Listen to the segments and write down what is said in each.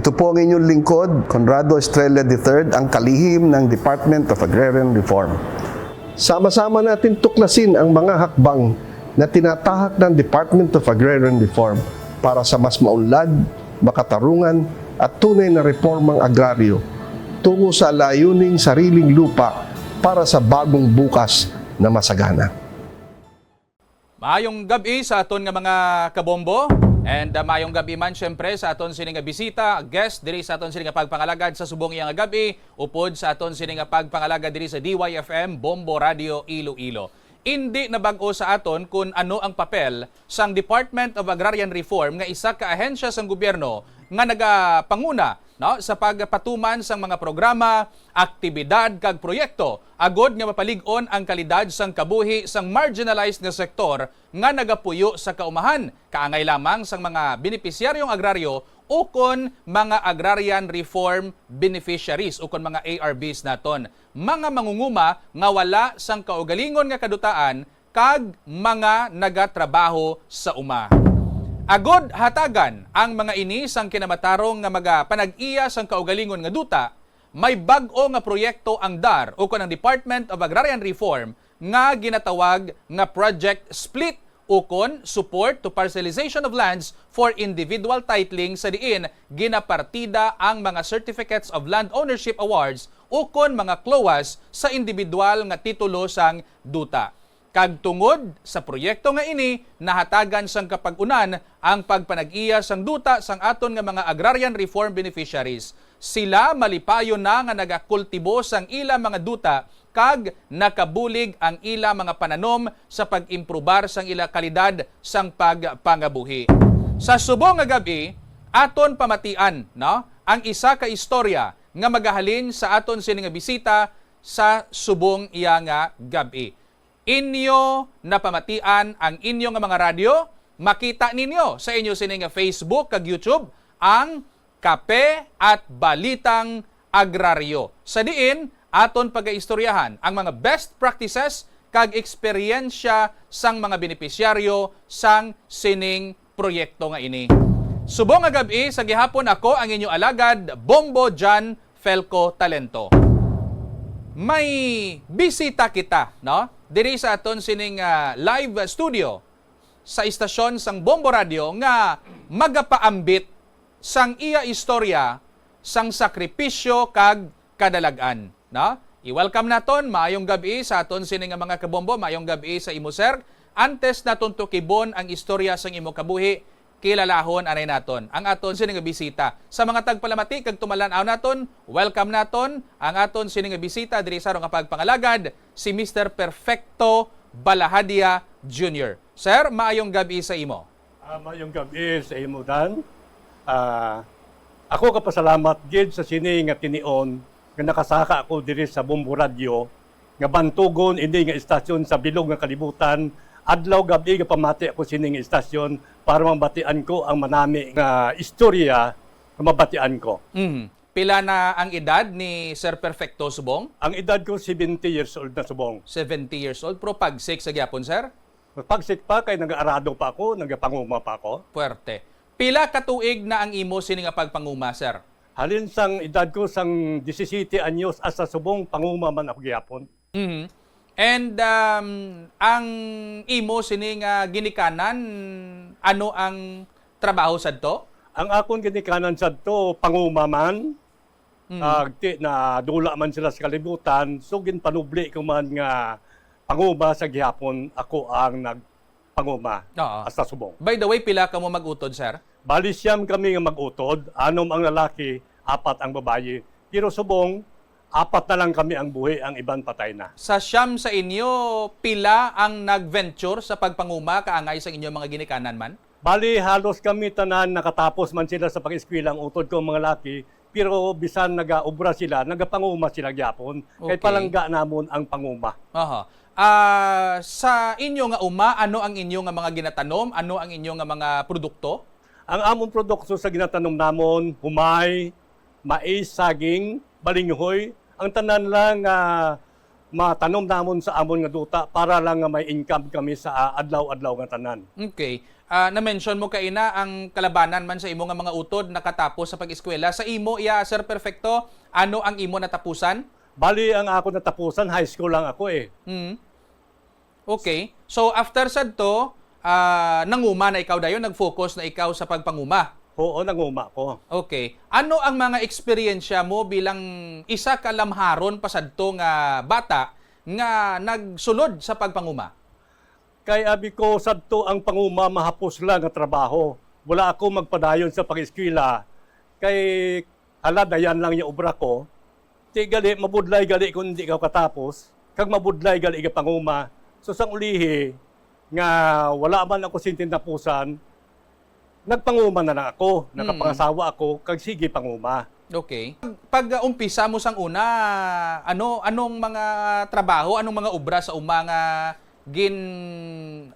Ito po ang inyong lingkod, Conrado Estrella III, ang kalihim ng Department of Agrarian Reform. Sama-sama natin tuklasin ang mga hakbang na tinatahak ng Department of Agrarian Reform para sa mas maunlad, makatarungan at tunay na reformang agraryo tungo sa layuning sariling lupa para sa bagong bukas na masagana. Maayong gabi sa aton nga mga kabombo. And maayong gabi man syempre sa aton sini nga bisita, guest diri sa aton sini nga pagpangalagad sa subong iyang gabi, upod sa aton sini nga pagpangalagad diri sa DYFM Bombo Radio Iloilo. Hindi na bag-o sa aton kung ano ang papel sang Department of Agrarian Reform nga isa ka ahensya sang gobyerno nga nagapanguna sa pagpatuman sang mga programa, aktibidad kag proyekto agod nga mapalig-on ang kalidad sang kabuhi sang marginalized nga sektor nga nagapuyo sa kaumahan, kaangay lamang sang mga benepisyaryong agraryo o kon mga agrarian reform beneficiaries o kon mga ARBs naton. Mga mangunguma nga wala sang kaugalingon nga kadutaan kag mga nagatrabaho sa uma. Agod hatagan ang mga ini sang kinamatarong nga magapanag-iya sang kaugalingon nga duta, may bag-o nga proyekto ang DAR o kon ang Department of Agrarian Reform nga ginatawag nga Project Split o kon Support to Parcelization of Lands for Individual Titling sa diin ginapartida ang mga Certificates of Land Ownership Awards o kon mga CLOAS sa individual nga titulo sang duta. Kag tungod sa proyekto nga ini, nahatagan sang kapag-unan ang pagpanag-iya sang duta sang aton nga mga agrarian reform beneficiaries. Sila malipayon na nga nagakultibo sang ila mga duta kag nakabulig ang ila mga pananom sa pag-improbar sang ila kalidad sang pagpangabuhi. Sa subong nga gabi, aton pamatian ang isa ka istorya nga magahalin sa aton sini nga bisita sa subong iya nga gabi. Inyo napamatian ang inyo nga mga radyo, makita ninyo sa inyo sini nga Facebook kag YouTube ang Kape at Balitang Agraryo. Sa diin, aton pagaistoryahan ang mga best practices kag eksperyensya sang mga benepisyaryo sang sining proyekto nga ini. Subong nga gabi sa gihapon ako ang inyo alagad, Bombo John Felco Talento. May bisita kita, diri sa aton sining live studio sa istasyon sang Bombo Radio nga magapaambit sang iya istorya sang sakripisyo kag kadalagan. I-welcome naton, maayong gabi sa aton sining mga kabombo, maayong gabi sa imo sir. Antes naton tukibon ang istorya sang imo kabuhi, kilalahon anay naton ang aton sining bisita. Sa mga tagpalamati kag tumalan-aw naton, welcome naton ang aton sining bisita diri sa nga pagpangalagad, si Mr. Perfecto Balahadia Jr. Sir, maayong gabi sa imo. Maayong gabi sa imo Dan. Ako kapasalamat gid sa sini nga tinion nga nakasaka ako diri sa Bombo Radio nga bantugon ini nga istasyon sa bilog nga kalibutan. Adlaw gabi nga pamati ako sining istasyon para mabatian ko ang manami nga istorya nga mabatian ko. Pila na ang edad ni Sir Perfecto Subong? Ang edad ko 70 years old na subong. 70 years old, pero pagsik sa gyapon, sir? Pagsik pa kay nag-aarado pa ako, nagapanguma pa ako. Puwerte. Pila katuig na ang imo sini nga pagpanguma, sir? Halin sang edad ko sang 17 anyos asa subong panguma man ako gyapon. And ang imo sini nga ginikanan, ano ang trabaho sadto? Ang akon ginikanan sadto panguma man. Na dula man sila sa kalibutan, so ginpanubli ko man nga panguma sa gihapon ako ang nagpanguma sa subong. By the way, pila ka mo mag-utod, sir? Bali siyam kami nga mag-utod, anom ang lalaki, apat ang babae. Pero subong, apat na lang kami ang buhi, ang iban patay na. Sa siyam sa inyo, pila ang nag-venture sa pagpanguma kaangay sa inyo mga ginikanan man? Bali, halos kami tanan nakatapos man sila sa pag-eskwela ang utod ko mga laki, pero bisan nagaobra sila, nagapanguma sila gyapon. Okay. Kay palangga namon ang panguma. Sa inyo nga uma, ano ang inyo nga mga ginatanom? Ano ang inyo nga mga produkto? Ang among produkto sa ginatanom namon, humay, mais, saging, balinghoy, ang tanan lang matanom namon sa amon nga duta para lang nga may income kami sa adlaw-adlaw nga tanan. Okay. Na-mention mo kaina ang kalabanan man sa imo nga mga utod nakatapos sa pag-eskwela. Sa imo, Sir Perfecto, ano ang imo natapusan? Bali ang ako natapusan, high school lang ako eh. Mm. Okay. So after sad to, nanguma na ikaw dayon, nag-focus na ikaw sa pagpanguma. Oo, nanguma ko. Okay. Ano ang mga eksperyensya mo bilang isa ka lamharon pasadto nga bata nga nagsulod sa pagpanguma? Kay abi ko sadto ang panguma mahapos lang nga trabaho. Wala ako magpadayon sa pag-eskwela. Kay hala dayan lang yung obra ko. Ti gali mabudlay gali kung hindi ka katapos. Kag mabudlay gali ka panguma. So sang ulihi nga wala man ako sintinapusan, nagpanguma na lang ako. Nakapangasawa ako kag sige panguma. Okay. Pag umpisa mo sang una, anong mga trabaho, anong mga obra sa nga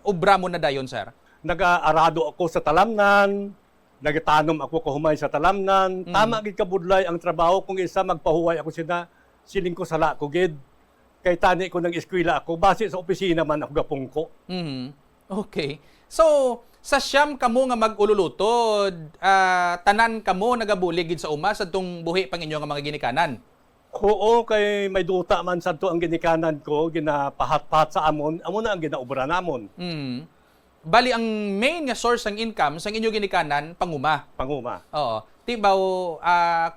obra mo na dayon, sir? Nag-aarado ako sa talamnan, nagtanom ako kahumay sa talamnan. Tama gid kabudlay ang trabaho kung isa magpahuway ako siling ko sala ko gid. Kay tani ko nang eskwela ako, base sa opisina man ako gapungko. Okay. So, sa siyam kamo nga mag-ululutod, tanan kamo nagabulig gid sa uma sa tong buhi pang inyo nga mga ginikanan. Oo, kay may duta man sadto ang ginikanan ko, ginapahat-pahat sa amon na ang ginaobra namon. Bali ang main nga source ng income sa inyo ginikanan panguma. Panguma. Oo. Tibaw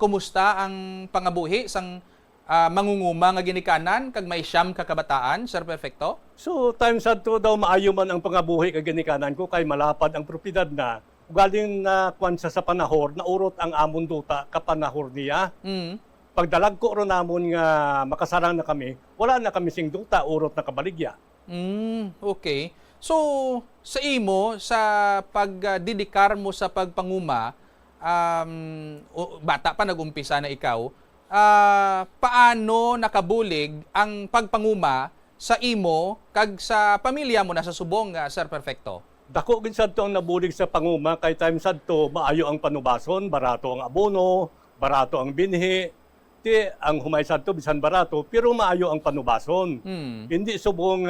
kumusta ang pangabuhi sang mangunguma nga ginikanan kag may siyam ka kabataan, Sir Perfecto? So, time sadto daw maayo man ang pangabuhi kay ginikanan ko kay malapad ang propiedad na. Galing na kwansa sa panahor, naurot ang amon duta kapanahor niya. Pagdalag ko ron namon nga makasarang na kami, wala na kami sing duta, urot na kabaligya. Okay. So, sa imo, sa pagdidikar mo sa pagpanguma, bata pa nag-umpisa na ikaw, paano nakabulig ang pagpanguma sa imo kag sa pamilya mo na sa subong, Sir Perfecto? Dako gid sadto ang nabulig sa panguma kay time sadto maayo ang panubason, barato ang abono, barato ang binhi. Ti ang humay sadto bisan barato pero maayo ang panubason. Hindi subong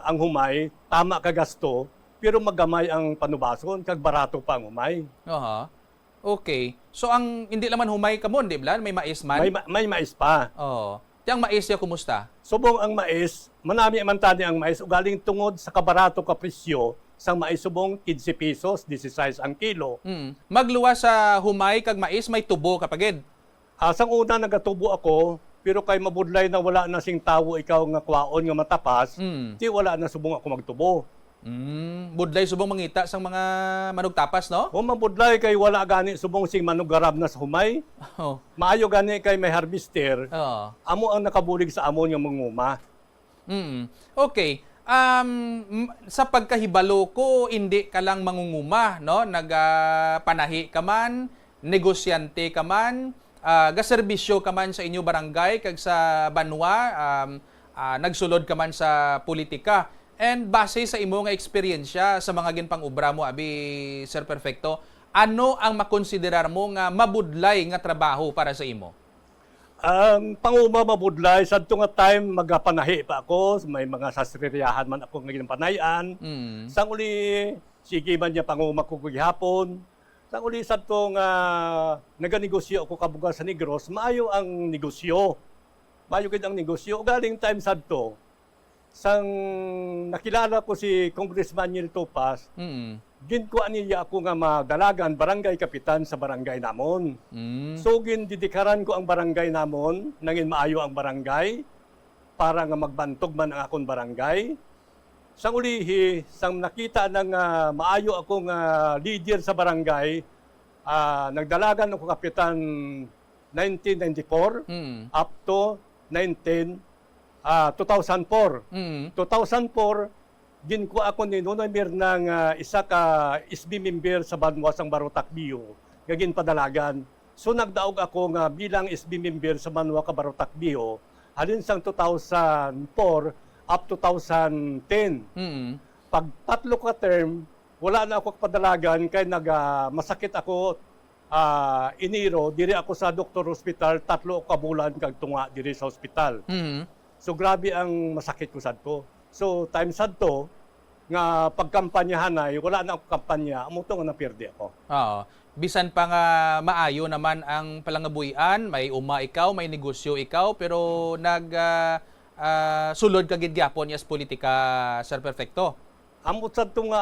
ang humay tama ka gasto pero magamay ang panubason kag barato pa ang humay. Okay. So ang hindi naman humay ka mo, di ba? May mais man? May mais pa. Oo. Ti ang mais ya kumusta? Subong ang mais, manami man tani ang mais ugaling tungod sa kabarato ka presyo sang mais subong 15 pesos, 16 ang kilo. Magluwa sa humay kag mais may tubo kapagid. Sang una nagatubo ako, pero kay mabudlay na wala na sing tawo ikaw nga kwaon nga matapas, di wala na subong ako magtubo. Budlay subong mangita sang mga manugtapas, no? O mabudlay kay wala gani subong sing manugarab na sa humay. Maayo gani kay may harvester. Amo ang nakabulig sa amon nga manguma. Okay. Sa pagkahibalo ko, hindi ka lang mangunguma, no? Nagpanahi ka man, negosyante ka man, gaserbisyo ka man sa inyo barangay kag sa banwa, nagsulod ka man sa politika. And base sa imo nga eksperyensya sa mga ginpang-ubra mo, abi Sir Perfecto, ano ang makonsiderar mo nga mabudlay nga trabaho para sa imo? Panguma mabudlay sadto nga time magapanahi pa ako, may mga sasriryahan man ako nga ginpanayan. Sang uli sige man niya panguma ko gihapon. Sang uli sadto nga naganegosyo ako kabuga sa Negros, maayo ang negosyo. Maayo gid ang negosyo galing time sadto. Sang nakilala ko si Congressman Nil Topas, ginkuan niya ako nga madalagan barangay kapitan sa barangay namon. So didikaran ko ang barangay namon, nangin maayo ang barangay para nga magbantog man ang akong barangay. Sang ulihi, sang nakita nang maayo akong leader sa barangay, nagdalagan ako kapitan 1994 up to 2004. 2004, ginkuha ako ni Nonoy Mir ng isa ka SB member sa Banwasang Barotac Bio, gagin padalagan. So nagdaog ako nga bilang SB member sa Banwa ka Barotac Bio, halin sang 2004 up to 2010. Pag tatlo ka term, wala na ako padalagan kay masakit ako Enero, diri ako sa Doctor Hospital, tatlo ka bulan kag tunga diri sa hospital. So grabe ang masakit ko sadto. So time sadto nga pagkampanyahan ay wala na ako kampanya, amuto nga napirdi ako. Oo. Bisan pa nga maayo naman ang palangabuhian, may uma ikaw, may negosyo ikaw, pero sulod ka gid gyapon yes politika, Sir Perfecto. Amot sadto nga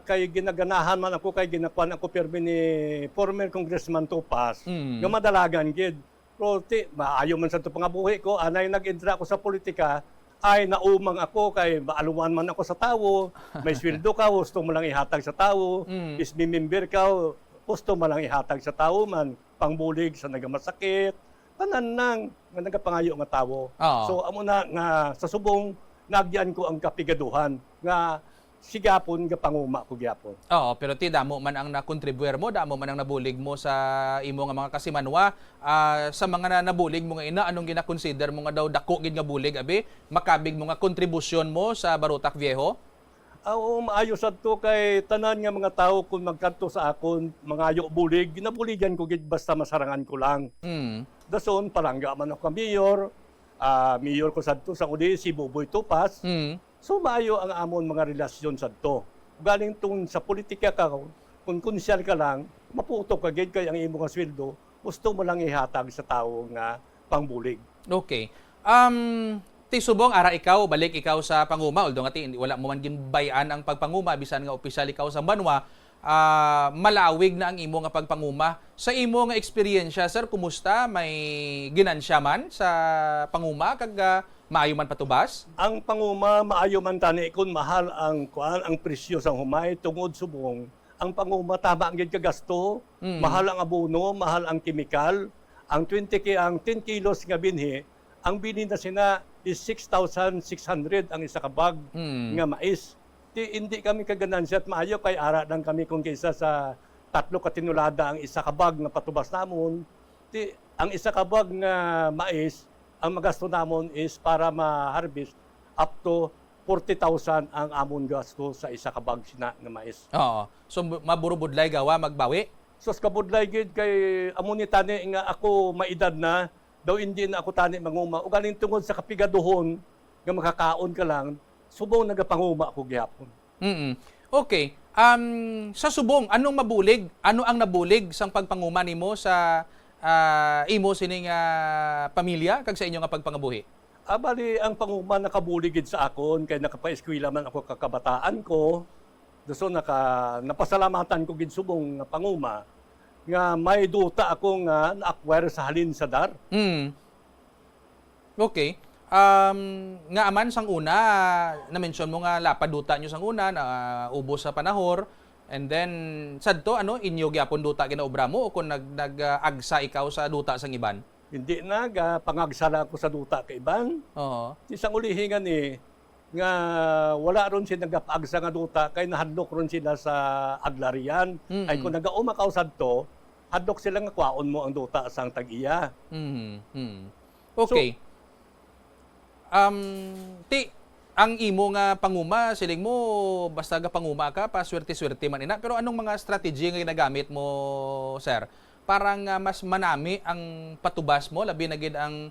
kay ginaganahan man ako kay ginakuan ako permi ni former Congressman Topas, nga madalagan gid. Pero maayo man sadto pangabuhi ko, anay nag-entra ako sa politika, ay naumang ako kay maaluman man ako sa tawo, may sweldo ka, gusto mo lang ihatag sa tawo, is member ka, gusto mo lang ihatag sa tawo man, pangbulig sa nagamasakit, tanan nang nga nagapangayo nga tawo. Oo. So amo na nga sa subong nagyan ko ang kapigaduhan nga sigapon nga panguma ko gyapon. Oo, pero ti damo man ang nakontribuer mo, damo man ang nabulig mo sa imo nga mga kasimanwa, sa mga nabulig mo nga ina, anong gina-consider mo nga daw dako gid nga bulig abi, makabig mo nga kontribusyon mo sa Barutak Viejo? Oo, maayo sad to kay tanan nga mga tao kung magkanto sa akon, mangayo bulig, ginabuligan ko gid basta masarangan ko lang. Dason palangga man ako ka mayor, mayor ko sad to sa uli si Buboy Topas. So maayo ang amon mga relasyon sadto. Galing tong sa politika ka, kung konsyal ka lang, maputok ka gid kay ang imo nga sweldo, gusto mo lang ihatag sa tao nga pangbulig. Okay. Ti subong ara ikaw, balik ikaw sa panguma, although nga ti wala mo man ginbayan ang pagpanguma bisan nga opisyal ikaw sa banwa, malawig na ang imo nga pagpanguma. Sa imo nga eksperyensya, sir, kumusta? May ginansya man sa panguma kag maayo man patubas? Ang panguma maayo man tani kun mahal ang presyo sa humay tungod subong. Ang panguma tama ang gid ka gasto, mahal ang abono, mahal ang kemikal. Ang 10 kilos nga binhi, ang bilhin na sina is 6,600 ang isa ka bag nga mais. Hindi kami kaganansya at maayo kay ara lang kami kung kaysa sa 3 ka tinulada ang isa ka bag nga patubas namon. Ang isa ka bag nga mais, ang magasto namon is para ma-harvest up to 40,000 ang amon gasto sa isa ka bag sina nga mais. Oo. So maburubudlay gawa magbawi? So sa kabudlay gid kay amon ni tani nga ako maedad na, daw hindi na ako tani manguma. O galing tungod sa kapigaduhon nga makakaon ka lang, subong nagapanguma ako gyapon. Okay. Sa subong, anong mabulig? Ano ang nabulig sang pagpanguma nimo sa imo sining pamilya kag sa inyo nga pagpangabuhi? Bali, ang panguma nakabuligid sa akon kay nakapaeskwela man ako kakabataan ko. So napasalamatan ko gid subong nga panguma nga may duta ako nga na-acquire sa halin sa dar. Okay. Nga aman sang una, na-mention mo nga lapaduta nyo sang una na ubos sa panahor. And then, sadto, inyo gyapon duta ginaobra mo o kung nag-agsa ikaw sa duta sang iban? Hindi na, pangagsala ko sa duta kay iban. Oo. Isang ulihingan nga wala ron sila nagapagsa nga duta, kay nahadlok ron sila sa aglarian. Ay kung nag-umakaw sadto, hadlok sila nga kwaon mo ang duta sang tag-iya. Okay. Ang imo nga panguma, siling mo, basta ga panguma ka, paswerte-swerte man ina. Pero anong mga strategy nga ginagamit mo, sir? Parang mas manami ang patubas mo, labi na gid ang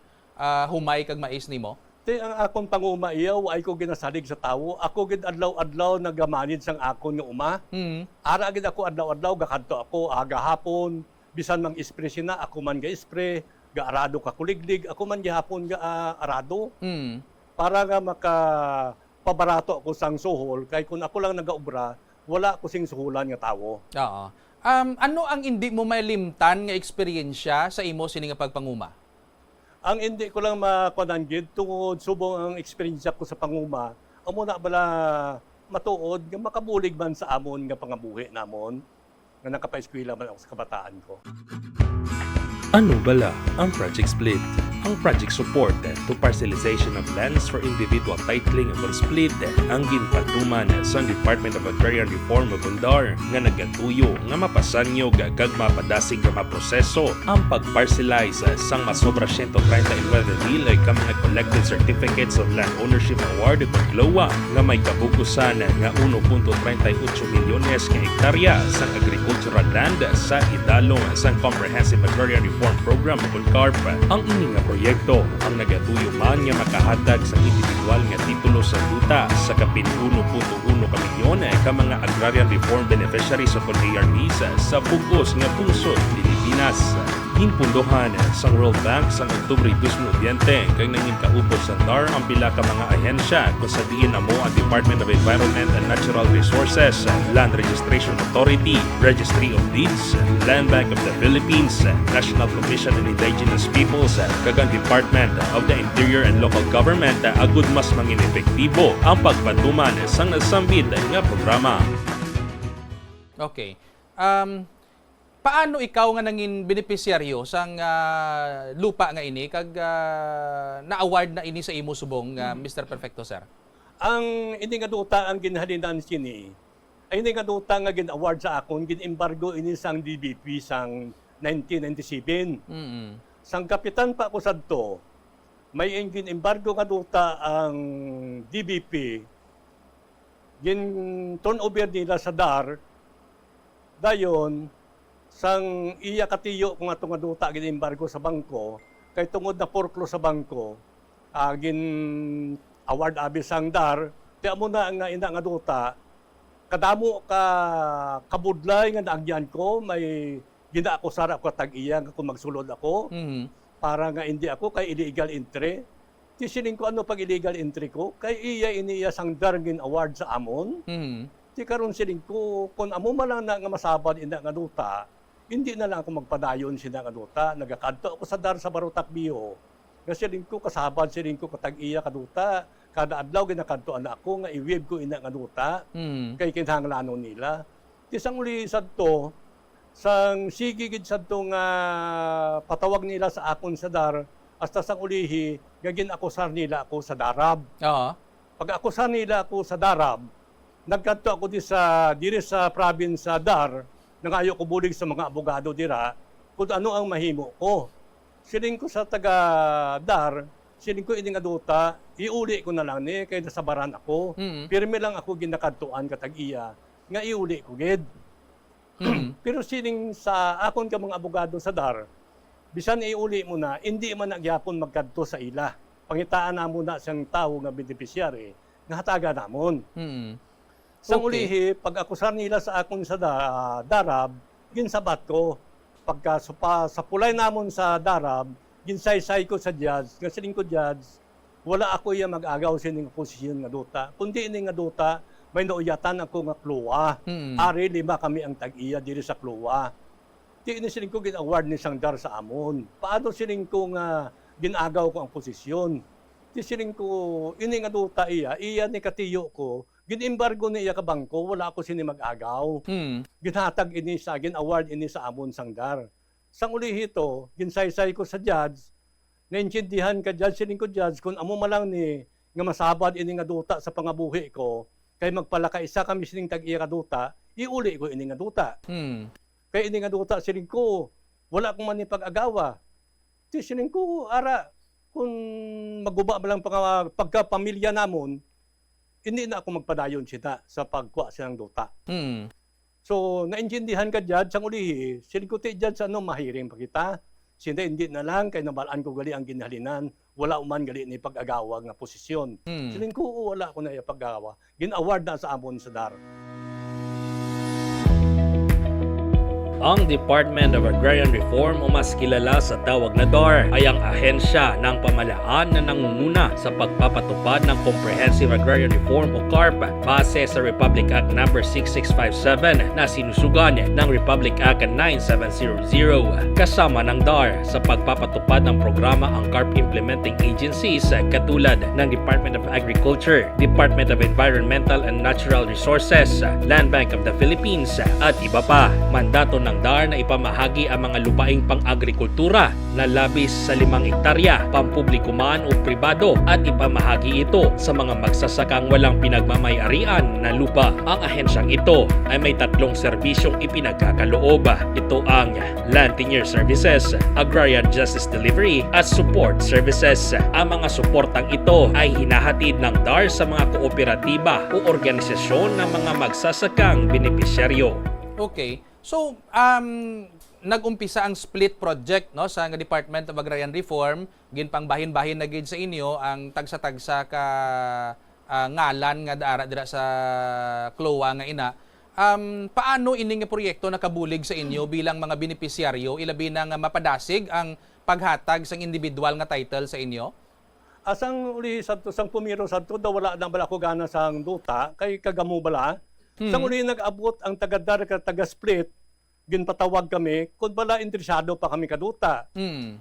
humay kag mais nimo? Ang akong panguma iyaw, ay ko ginasalig sa tawo. Ako gid adlaw-adlaw nagamanid sang akon nga uma. Ara gid ako adlaw-adlaw, gakadto ako agahapon. Bisan mang ispre sina, ako man ga-ispre. Gaarado ka kuliglig, ako man gihapon arado. Para nga makapabarato ako sang suhol, kay kung ako lang nagaobra, wala ko sing suhulan nga tawo. Oo. Ano ang hindi mo malimtan nga eksperyensya sa imo sini nga pagpanguma? Ang hindi ko lang mapananggid tungod subong ang eksperyensya ko sa panguma, amo na bala matuod nga makabulig man sa amon nga pangabuhi namon nga nakapaeskwela man ako sa kabataan ko. Ano bala ang Project Split? Ang project support to parcelization of lands for individual titling or split ang ginpatuman sa Department of Agrarian Reform of Bundar nga nagatuyo nga mapasanyo kag mapadasig nga maproseso ang pagparcelize sang masobra 139,000 ka mga collected certificates of land ownership award o GLOA nga may kabukusan nga 1.38 milyones ka hektarya sang agricultural land sa idalong sang Comprehensive Agrarian Reform Program o CARP. Ang ini nga proyekto ang nagatuyo man nga makahatag sa individual nga titulo sa duta sa kapin 1.1 kamilyon ka mga agrarian reform beneficiaries of ARVs sa bugos nga pungsod Pilipinas. Ginpundohan sa World Bank sa Oktubre 2020 kay nanging kaupos sa DAR ang pila ka mga ahensya kung sa diin amo ang Department of Environment and Natural Resources, Land Registration Authority, Registry of Deeds, Land Bank of the Philippines, National Commission on Indigenous Peoples, kag ang Department of the Interior and Local Government agud mas mangin epektibo ang pagpatuman sang nasambit nga programa. Okay. Paano ikaw nga nangin beneficiaryo sang lupa nga ini kag na-award na ini sa imo subong Mr. Perfecto, sir? Ang hindi nga duta ang ginhalinan sini, ay hindi nga duta nga gin-award sa akon, gin-embargo ini sang DBP sang 1997. Sang kapitan pa ako sadto, may gin-embargo nga duta ang DBP, gin-turnover nila sa DAR, dayon, sang iya katiyo kung ato nga duta gin-embargo sa bangko, kay tungod na foreclose sa bangko, gin award abi sang DAR, di amo na nga ina nga duta, kadamo ka kabudlay nga naagyan ko, may gina ako sarap ko tag-iya nga kung magsulod ako, para nga hindi ako kay illegal entry. Tisiling ko ano pag illegal entry ko, kay iya iniya sang DAR gin award sa amon. Di karon siling ko, kung amo man lang na nga masabad ina nga duta, hindi na lang ako magpadayon sina nga duta. Nagakadto ako sa DAR sa Barutak Bio. Kasi siling ko kasabad siling ko katag-iya kaduta. Kada adlaw ginakadtoan na ako nga i-wave ko ina nga duta. Kay kinahanglanon nila. Di sang uli sadto, sang sigigid sadto nga patawag nila sa akon sa DAR, hasta sang ulihi, gagin akusar nila ako sa DARAB. Pag akusar nila ako sa DARAB, nagkadto ako diri sa province sa DAR, nangayo ko bulig sa mga abogado dira, kung ano ang mahimo ko. Siling ko sa taga DAR, siling ko ini nga duta, iuli ko na lang ni, kaya nasabaran ako. Pirmi lang ako ginakadtuan katag-iya, nga iuli ko gid. Pero siling sa akon ka mga abogado sa DAR, bisan iuli mo na, hindi man nagyapon magkadto sa ila. Pangitaan na muna siyang tao nga beneficiary, nga hataga namon. Sang ulihi, pag akusar nila sa akon sa DARAB, ginsabat ko. Pagka sa pulay namon sa DARAB, ginsaysay ko sa judge, nga siling ko judge, wala ako iya mag-agaw sining posisyon nga duta. Kundi ini nga duta, may nauyatan ako nga kluwa. Ari 5 kami ang tag-iya diri sa kluwa. Di ini siling ko gin-award ni sang DAR sa amon. Paano siling ko nga ginagaw ko ang posisyon? Di siling ko, ini nga duta iya ni katiyo ko, gin-embargo niya ka bangko, wala ako sini mag-agaw. Ginhatag ini sa, gin-award ini sa amon sang DAR. Sang uli hito, ginsaysay ko sa judge, naintindihan ka judge, sining ko judge, kung amo malang ni, nga masabad ini nga duta sa pangabuhi ko, kay magpalakaisa kami sining tag-iya ka duta, iuli ko ini nga duta. Kay ini nga duta, sining ko, wala akong man ni pag-agawa. Di sining ko, ara, kung maguba ba lang pagkapamilya namon, hindi na ako magpadayon sita sa pagkuha siya ng duta. So, naintindihan ka dyan, sang ulihi, silikuti dyan sa ano, mahiring pa kita. Hindi na lang, kay nabalaan ko gali ang ginhalinan, wala uman gali ni pag-agawa nga posisyon. Siling ko, wala ko na pag-agawa. Gin-award na sa amon sa DAR. Ang Department of Agrarian Reform o mas kilala sa tawag na DAR ay ang ahensya ng pamahalaan na nangunguna sa pagpapatupad ng Comprehensive Agrarian Reform o CARP base sa Republic Act No. 6657 na sinusugan ng Republic Act 9700. Kasama ng DAR sa pagpapatupad ng programa ang CARP implementing agencies katulad ng Department of Agriculture, Department of Environmental and Natural Resources, Land Bank of the Philippines at iba pa. Mandato ng DAR na ipamahagi ang mga lupaing pang-agrikultura na labis sa 5 hektarya, pampubliko man o pribado at ipamahagi ito sa mga magsasakang walang pinagmamay-arian na lupa. Ang ahensyang ito ay may 3 serbisyong ipinagkakaloob. Ito ang Land Tenure Services, Agrarian Justice Delivery at Support Services. Ang mga suportang ito ay hinahatid ng DAR sa mga kooperatiba o organisasyon ng mga magsasakang benepisyaryo. Okay. So, nagumpisa ang split project no sa nga Department of Agrarian Reform, ginpang bahin-bahin na gid sa inyo ang tagsa-tagsa ka ngalan nga daara dira sa CLOA nga ina. Paano ining nga proyekto nakabulig sa inyo bilang mga benepisyaryo ilabi na nga mapadasig ang paghatag sang individual nga title sa inyo? Asang uli sang pumiro santo daw wala nang bala ko gana sang duta kay kagamo bala. Sang uli nag-abot ang tagadar ka taga-split ginpatawag kami kun bala interesado pa kami kaduta.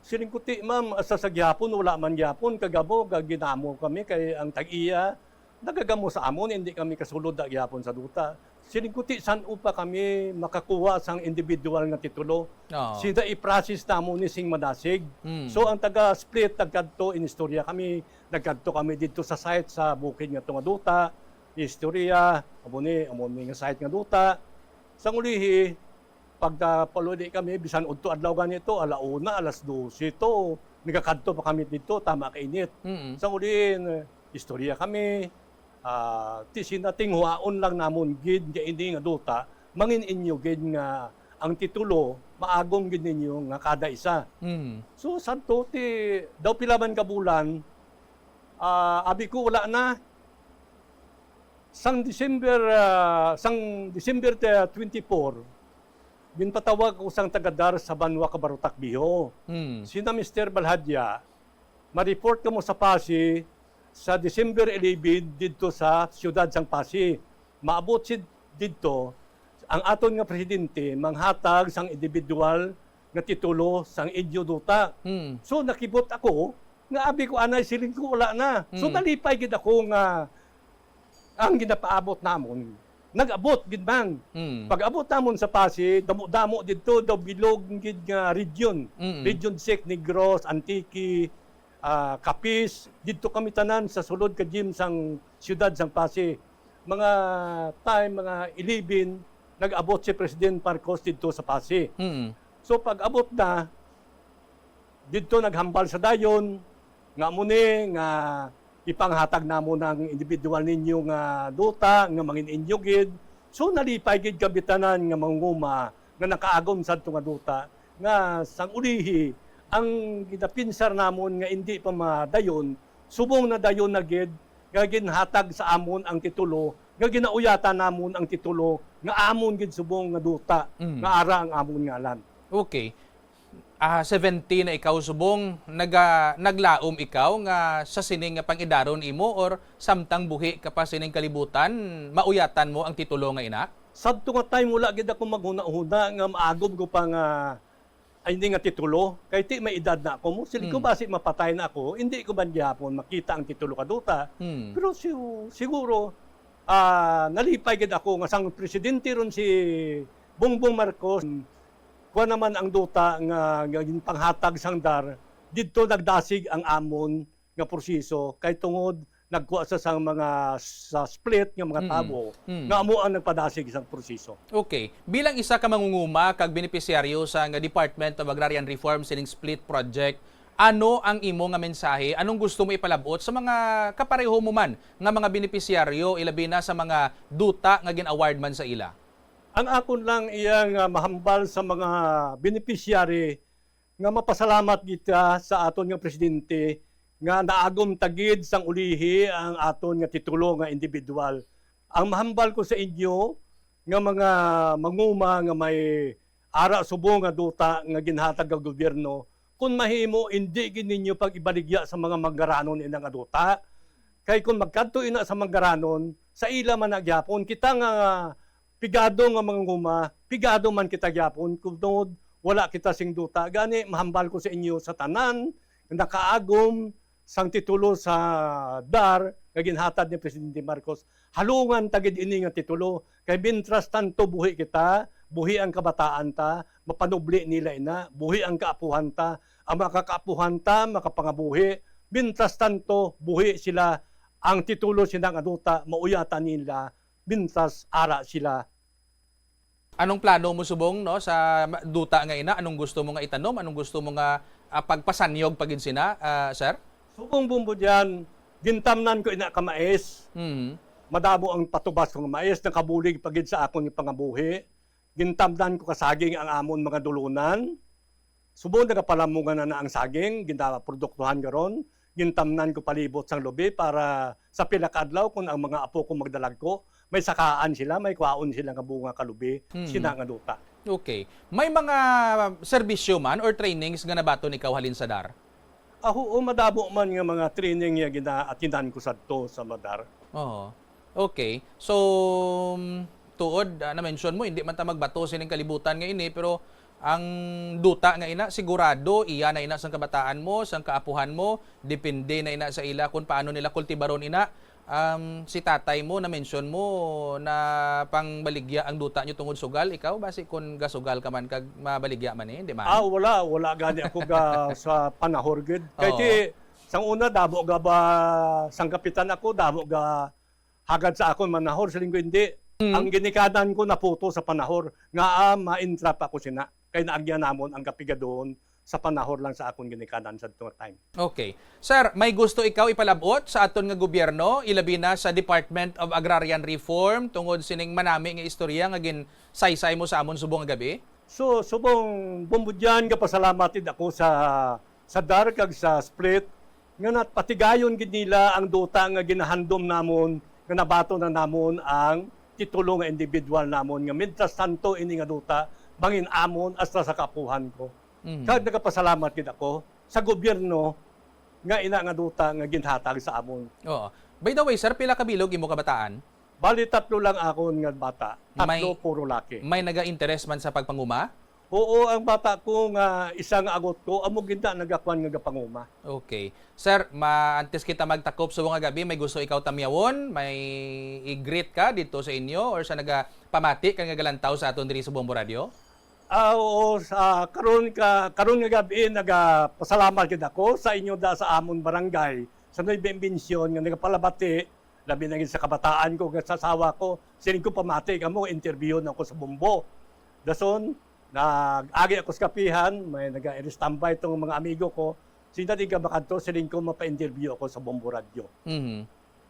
Silingkuti ma'am asa sa gyapon wala man gyapon kagabo ginamo kami kay ang tag-iya nagagamo sa amon hindi kami kasulod da gyapon sa duta. Silingkuti san upa kami makakuha sang individual nga titulo. Sida i-process namo ni sing madasig. So ang taga-split nagkadto in istorya kami nagkadto kami dito sa site sa bukid nga tunga duta. Istorya amoni nga site nga duta. Sang ulihi pagpaludi kami bisan udto adlaw ganito alauna alas 12 to nagakadto pa kami dito tama kainit. Sang ulihin istorya kami sinating huaon lang namon gid nga ini nga duta mangin inyo gid nga ang titulo maagom gid ninyo nga kada isa. So santo ti daw pila man ka bulan abi ko wala na sang December 24 ginpatawag ko sang tagadar sa Banwa Cabarotac Biho. Sina Mr. Balhadya ma-report ka mo sa Pasig sa December 11 dito sa siyudad sang Pasig. Maabot si dito ang aton nga presidente manghatag sang individual nga titulo sang inyo duta. So nakibot ako nga abi ko anay siling ko wala na. So nalipay gid ako nga ang ginapaabot namon nag-abot gid man. Pag-abot namon sa Pasig damo-damo dito daw bilog gid nga region. Region 6 Negros, Antique, Capiz, dito kami tanan sa sulod ka gym sang siyudad sang Pasig. Mga 11 nag-abot si President Marcos dito sa Pasig. So pag-abot na dito naghambal sa dayon nga muni nga ipanghatag namo ng individual ninyo nga duta nga mangin inyo gid. So nalipay gid kami tanan nga manguma nga nakaagom sadto nga duta nga sang ulihi ang ginapinsar namon nga hindi pa madayon, subong na dayon na gid, nga ginhatag sa amon ang titulo, nga ginauyatan namon ang titulo, nga amon gid subong nga duta, nga ara ang amon ngalan. Okay. 17 na ikaw subong, naglaom ikaw nga sa sining nga pangidaron imo or samtang buhi ka pa sining kalibutan, mauyatan mo ang titulo nga ina? Sadto nga time wala gid ako maghuna-huna nga maagom ko pa nga ay hindi nga titulo, kay ti may edad na ako mo. Sili ko basi mapatay na ako, hindi ko ba gyapon makita ang titulo kaduta. Pero siguro, nalipay gid ako nga sang presidente ron si Bongbong Marcos, kuha naman ang duta nga panghatag sang dar, dito nagdasig ang amon nga proseso, kay tungod nagkuha sa sang mga sa split nga mga tabo nga amo ang nagpadasig isang proseso. Okay. Bilang isa ka mangunguma kag benepisyaryo sa nga Department of Agrarian Reform sining split project, ano ang imo nga mensahe? Anong gusto mo ipalabot sa mga kapareho mo man nga mga benepisyaryo ilabi na sa mga duta nga gin-award man sa ila? Ang akon lang iyang mahambal sa mga beneficiary nga mapasalamat kita sa aton nga presidente nga naagom tagid sang ulihi ang aton nga titulo nga individual. Ang mahambal ko sa inyo nga mga manguma nga may ara subong nga duta nga ginhatag ang gobyerno, kung mahimo hindi gid ninyo pag-ibaligya sa mga manggaranon inang duta. Kay kung magkadto ina sa manggaranon, sa ila man nagyapon kita nga pigado nga manguma, pigado man kita gyapon kun wala kita sing duta. Gani mahambal ko sa inyo sa tanan nakaagom sang titulo sa DAR nga ginhatag ni Presidente Marcos, halungan tagid ini nga titulo kay bintras tanto buhi kita, buhi ang kabataan ta, mapanubli nila ina, buhi ang kaapuhan ta, ang makakaapuhan ta makapangabuhi, bintras tanto buhi sila, ang titulo sila nga duta mauyatan nila, bintras ara sila. Anong plano mo subong no sa duta nga ina? Anong gusto mo nga itanom? Anong gusto mo nga pagpasanyog pagin sina, sir? Subong bumbo diyan, gintamnan ko ina ka mais. Madamo ang patubas kong mais, nakabulig pagid sa akon ni pangabuhi. gintamdan ko kasaging ang amon mga dulunan. Subong nagapalamungan na ang saging, ginaproduktuhan garon. Gintamnan ko palibot sang lubi para sa pilakadlaw kung ang mga apo ko magdalag ko, may sakaan sila, may kwaon sila nga bunga kalubi, sina nga duta. Okay. May mga serbisyo man or trainings nga nabaton ikaw halin sa DAR? Ako, madabo man nga mga training nga ginaatinan ko sa Madar. Oo. Okay. So, tuod, na-mention mo, hindi man ta magbato sining kalibutan nga ini, pero ang duta nga ina, sigurado, iya na ina sa kabataan mo, sa kaapuhan mo, depende na ina sa ila kung paano nila kultibaron ina. Si tatay mo, na-mention mo na pangbaligya ang duta nyo tungod sugal, ikaw, basi kung gasugal ka man, kag mabaligya man di man? Wala gani ako sa panahorgid. Kaya ti, sang una, dabo ga ba, sang kapitan ako, dabo ga hagad sa akon manahor, sa linggo hindi. Ang ginikanan ko naputo sa panahor, nga ma-intrap ako sina. Kaya naagyan namon ang kapiga doon sa panahor lang sa akong ginikanan sa time. Okay. Sir, may gusto ikaw ipalabot sa aton nga gobyerno, ilabi na sa Department of Agrarian Reform, tungod sining manami nga istorya nga gin saysay mo sa amon subong nga gabi? So, subong bumbudyan ka pasalamatid ako sa DAR kag sa split, nga patigayon gid nila ang duta nga ginahandom namon, nga nabato na namon ang titulo nga individual namon, nga mintas tanto ini nga duta, bangin amon hasta sa kapuhan ko. Kag nagapasalamat gid ako sa gobyerno nga ina nga duta nga ginhatag sa amon. Oo. By the way, sir, pila ka bilog imo kabataan? Bali 3 lang akon nga bata, 3 puro laki. May naga-interest man sa pagpanguma? Oo, ang bata ko nga isang agot ko, amo ginta nagakwan nga gapanguma. Okay. Sir, antes kita magtakop sa mga gabi, may gusto ikaw tamyawon, may i-greet ka dito sa inyo or sa nagapamati kang galantaw sa aton diri sa Bombo Radio? Oo, sa karon nga gabi nagapasalamat gid ako sa inyo sa amon barangay sa Nueva Invención nga nagapalabati labi na gid sa kabataan ko sa asawa ko sining ko pamati kamo interview na ako sa Bombo. Dason nag-agi ako sa kapihan, may naga-standby itong mga amigo ko. Sina di ka makanto, siling ko mapa-interview ako sa Bombo Radio.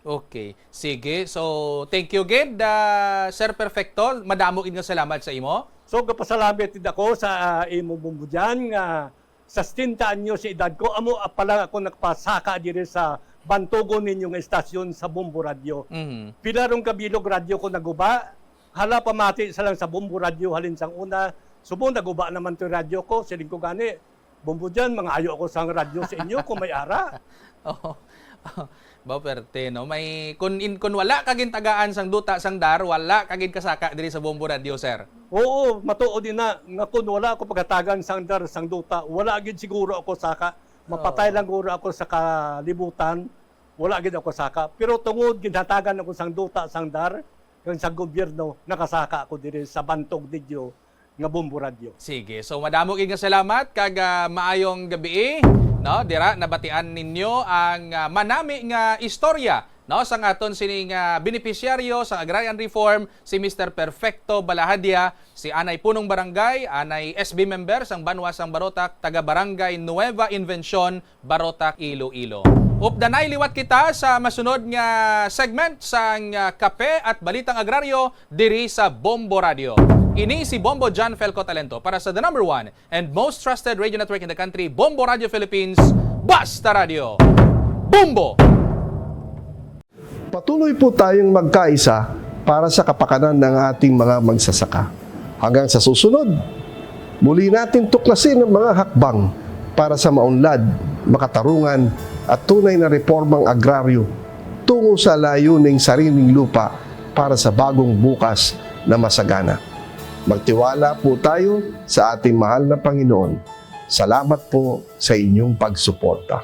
Okay. Sige. So, thank you again, Sir Perfecto. Madamo nga salamat sa imo. So, kapasalamat din ako sa imo Bombo dyan nga sa 60 anyo sa edad ko. Amo pala ako nagpasaka dire sa bantugon ninyong estasyon sa Bombo Radio. Pilarong kabilog radio ko naguba. Hala pamati sa lang sa Bombo Radio halin sang una. Subong naguba naman to radyo ko, siling ko gani. Bombo dyan, mga ayo ako sa radyo sa inyo kung may ara. Baperte, no? May, kung wala kagin tagaan sang duta sang DAR, wala kagin kasaka diri sa Bombo Radio, sir. Oo, matuod din na. Nga kung wala ako pagkatagan sang DAR, sang duta, wala agad siguro ako saka. Mapatay lang siguro ako sa kalibutan, wala agad ako saka. Pero tungod, ginhatagan ako sang duta, sang DAR, yung sa gobyerno, nakasaka ako diri sa bantog didyo nga Bombo Radio. Sige. So, madamo nga salamat kag maayong gabi. No, dira nabatian ninyo ang manami nga istorya, no, sa aton sining beneficiaryo sa Agrarian Reform, si Mr. Perfecto Balahadia, si Anay Punong Barangay, Anay SB member sang Banwa sang Barotac, taga Barangay Nueva Invención, Barotac, Iloilo. Updanay liwat kita sa masunod nga segment sang kape at balitang agraryo diri sa Bombo Radio. Ini si Bombo John Felco Talento para sa the #1 and most trusted radio network in the country, Bombo Radio Philippines, Basta Radio. Bombo! Patuloy po tayong magkaisa para sa kapakanan ng ating mga magsasaka. Hanggang sa susunod, muli natin tuklasin ang mga hakbang para sa maunlad, makatarungan at tunay na reformang agraryo tungo sa layuning sariling lupa para sa bagong bukas na masagana. Magtiwala po tayo sa ating mahal na Panginoon. Salamat po sa inyong pagsuporta.